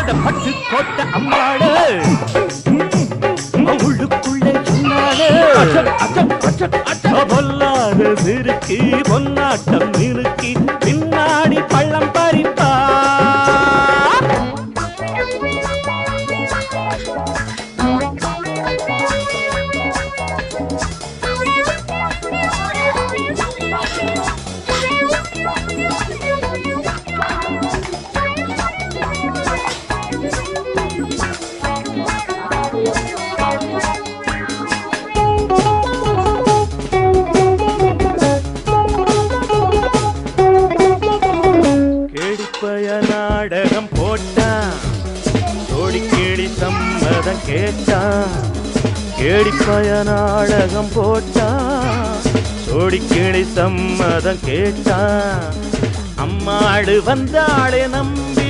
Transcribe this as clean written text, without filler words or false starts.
பட்டு கோட்ட அம்மாடு உள்ளுக்குள்ளே சொன்னாடு பொல்லாத சிறுக்கி பொன்னாட்டம் நிறுக்கி பின்னாடி பள்ளம் பறிப்பா நாடகம் போட்டான் சோடி கேடி சம்மதம் கேட்டான் கேடிப்பய நாடகம் போட்டான் சோடி கேடி சம்மதம் கேட்டான் அம்மாடு வந்தாளே நம்பி